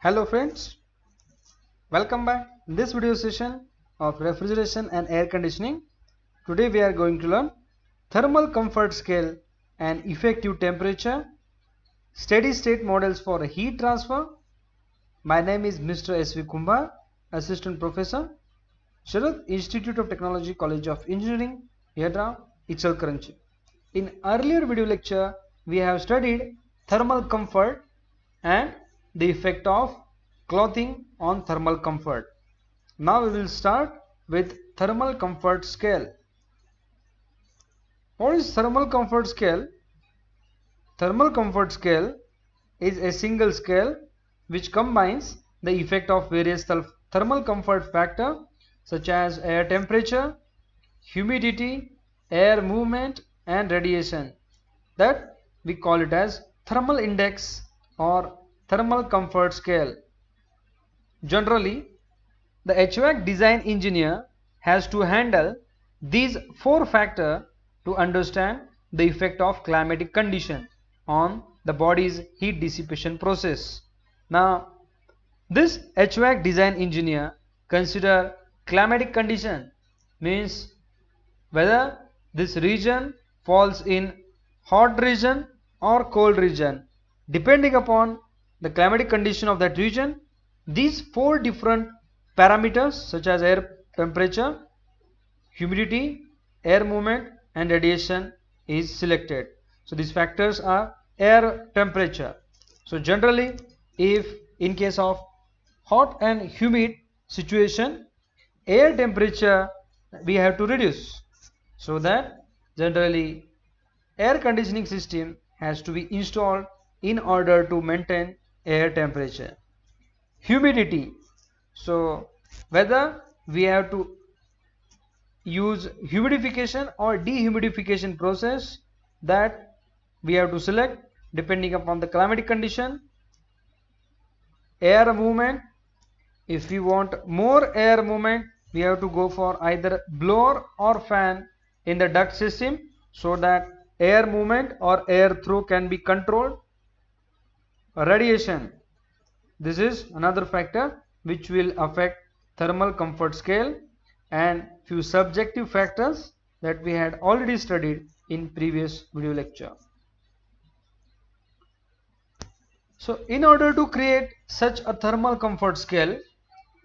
Hello friends, welcome back in this video session of refrigeration and air conditioning. Today we are going to learn thermal comfort scale and effective temperature, steady state models for heat transfer. My name is Mr. S.V. Kumbar, Assistant Professor, Sharath Institute of Technology, College of Engineering, Yadra, Ichalkaranchi. In earlier video lecture, we have studied thermal comfort and the effect of clothing on thermal comfort. Now we will start with thermal comfort scale. What is thermal comfort scale? Thermal comfort scale is a single scale which combines the effect of various thermal comfort factor such as air temperature, humidity, air movement and radiation, that we call it as thermal index or thermal comfort scale. Generally, the HVAC design engineer has to handle these four factors to understand the effect of climatic condition on the body's heat dissipation process. Now, this HVAC design engineer consider climatic condition means whether this region falls in hot region or cold region. Depending upon the climatic condition of that region, these four different parameters such as air temperature, humidity, air movement and radiation is selected. So these factors are air temperature. So generally, if in case of hot and humid situation, air temperature we have to reduce, so that generally air conditioning system has to be installed in order to maintain air temperature. Humidity, so whether we have to use humidification or dehumidification process, that we have to select depending upon the climatic condition. Air movement, if we want more air movement, we have to go for either blower or fan in the duct system so that air movement or air throw can be controlled. Radiation, this is another factor which will affect thermal comfort scale, and few subjective factors that we had already studied in previous video lecture. So in order to create such a thermal comfort scale,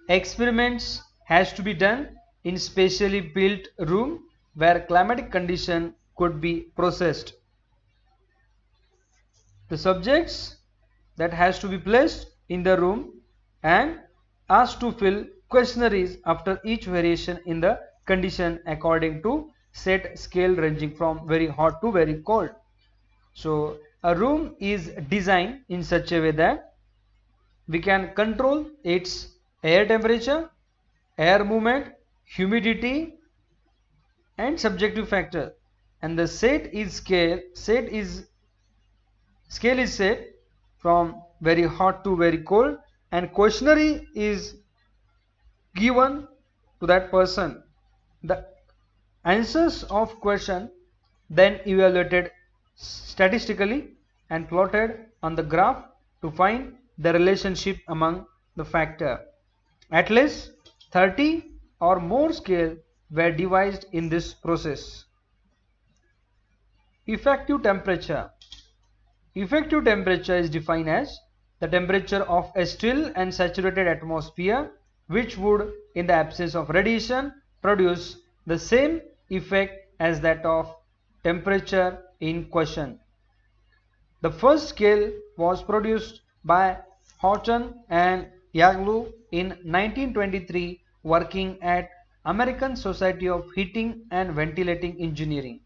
experiments has to be done in specially built room where climatic condition could be processed. The subjects that has to be placed in the room and asked to fill questionnaires after each variation in the condition according to set scale ranging from very hot to very cold. So a room is designed in such a way that we can control its air temperature, air movement, humidity and subjective factor, and the scale is set from very hot to very cold, and questionnaire is given to that person. The answers of question then evaluated statistically and plotted on the graph to find the relationship among the factor. At least 30 or more scales were devised in this process. Effective temperature. Effective temperature is defined as the temperature of a still and saturated atmosphere which would, in the absence of radiation, produce the same effect as that of temperature in question. The first scale was produced by Houghton and Yaglu in 1923, working at American Society of Heating and Ventilating Engineering.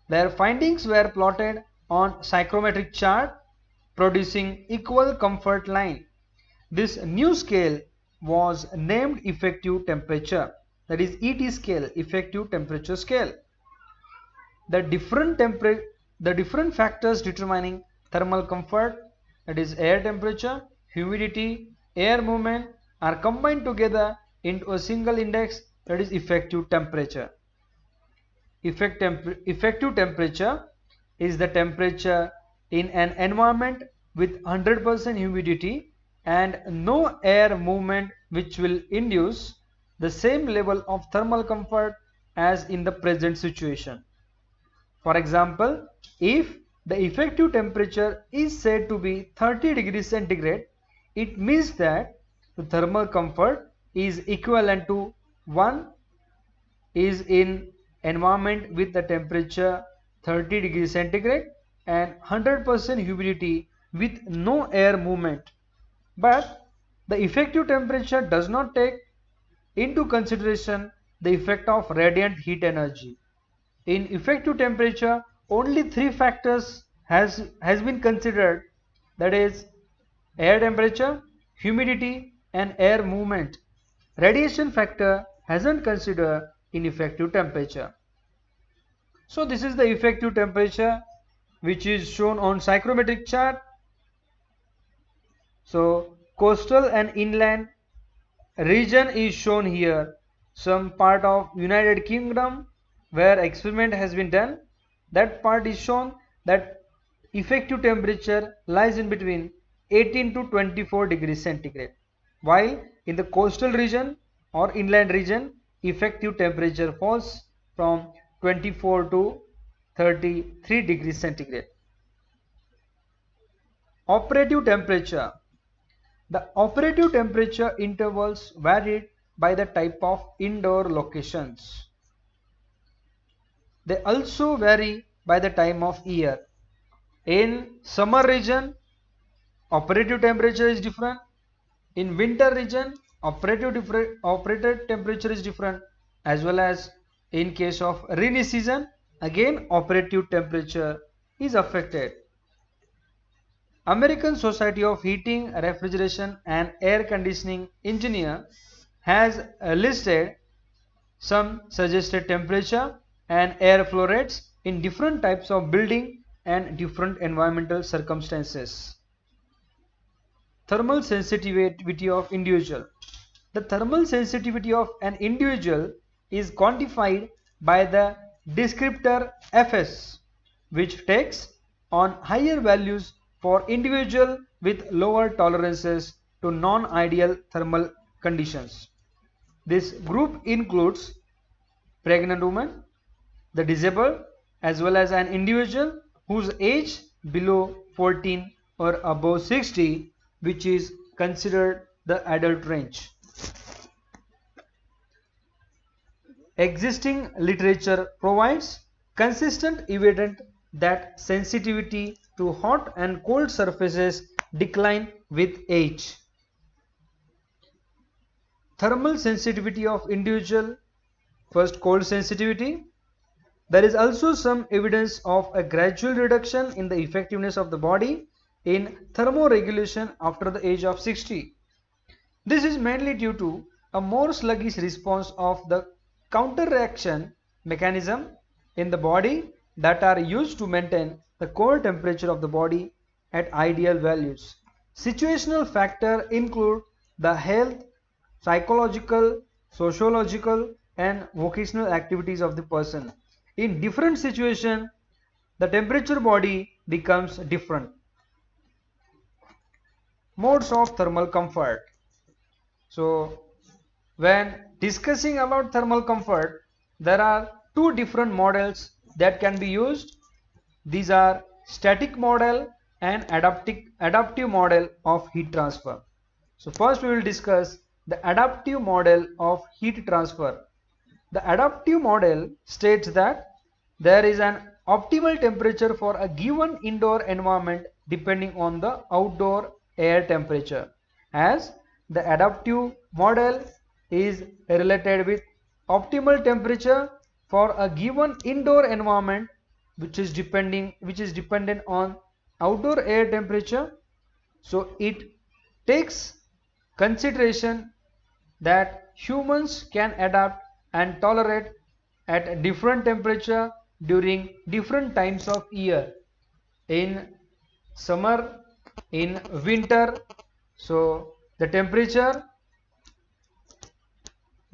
Their findings were plotted on psychrometric chart producing equal comfort line. This new scale was named effective temperature, that is ET scale, effective temperature scale. The different factors determining thermal comfort, that is air temperature, humidity, air movement, are combined together into a single index, that is effective temperature. Effective temperature is the temperature in an environment with 100% humidity and no air movement, which will induce the same level of thermal comfort as in the present situation. For example, if the effective temperature is said to be 30 degrees centigrade, it means that the thermal comfort is equivalent to 1 is in environment with the temperature 30 degrees centigrade and 100% humidity with no air movement. But the effective temperature does not take into consideration the effect of radiant heat energy. In effective temperature, only three factors has been considered, that is air temperature, humidity and air movement. Radiation factor hasn't considered in effective temperature. So this is the effective temperature which is shown on psychrometric chart. So coastal and inland region is shown here. Some part of United Kingdom where experiment has been done, that part is shown that effective temperature lies in between 18 to 24 degrees centigrade, while in the coastal region or inland region effective temperature falls from 24 to 33 degrees centigrade. Operative temperature. The operative temperature intervals varied by the type of indoor locations. They also vary by the time of year. In summer region, operative temperature is different. In winter region, operative temperature is different, as well as in case of rainy season, again operative temperature is affected. American Society of Heating, Refrigeration and Air Conditioning Engineer has listed some suggested temperature and air flow rates in different types of building and different environmental circumstances. Thermal sensitivity of individual. The thermal sensitivity of an individual is quantified by the descriptor Fs, which takes on higher values for individual with lower tolerances to non-ideal thermal conditions. This group includes pregnant women, the disabled, as well as an individual whose age below 14 or above 60, which is considered the adult range. Existing literature provides consistent evidence that sensitivity to hot and cold surfaces decline with age. Thermal sensitivity of individual. First, cold sensitivity. There is also some evidence of a gradual reduction in the effectiveness of the body in thermoregulation after the age of 60. This is mainly due to a more sluggish response of the counter-reaction mechanism in the body that are used to maintain the core temperature of the body at ideal values. Situational factors include the health, psychological, sociological and vocational activities of the person. In different situations, the temperature body becomes different. Modes of thermal comfort. So, when discussing about thermal comfort, there are two different models that can be used. These are static model and adaptive model of heat transfer. So first we will discuss the adaptive model of heat transfer. The adaptive model states that there is an optimal temperature for a given indoor environment depending on the outdoor air temperature, as the adaptive model is related with optimal temperature for a given indoor environment which is dependent on outdoor air temperature. So it takes consideration that humans can adapt and tolerate at different temperature during different times of year, in summer, in winter. So the temperature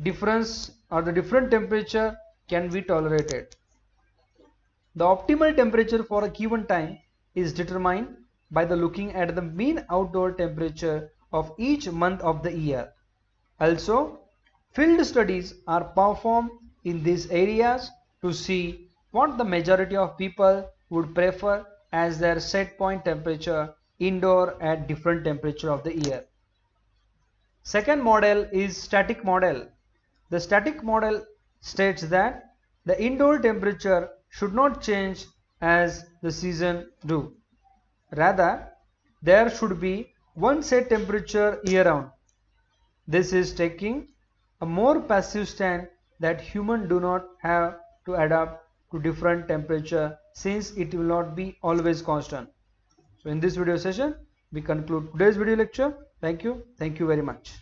difference or the different temperature can be tolerated. The optimal temperature for a given time is determined by the looking at the mean outdoor temperature of each month of the year. Also, field studies are performed in these areas to see what the majority of people would prefer as their set point temperature indoor at different temperature of the year. Second model is static model. The static model states that the indoor temperature should not change as the season do. Rather, there should be one set temperature year round. This is taking a more passive stand that humans do not have to adapt to different temperature since it will not be always constant. So in this video session, we conclude today's video lecture. Thank you very much.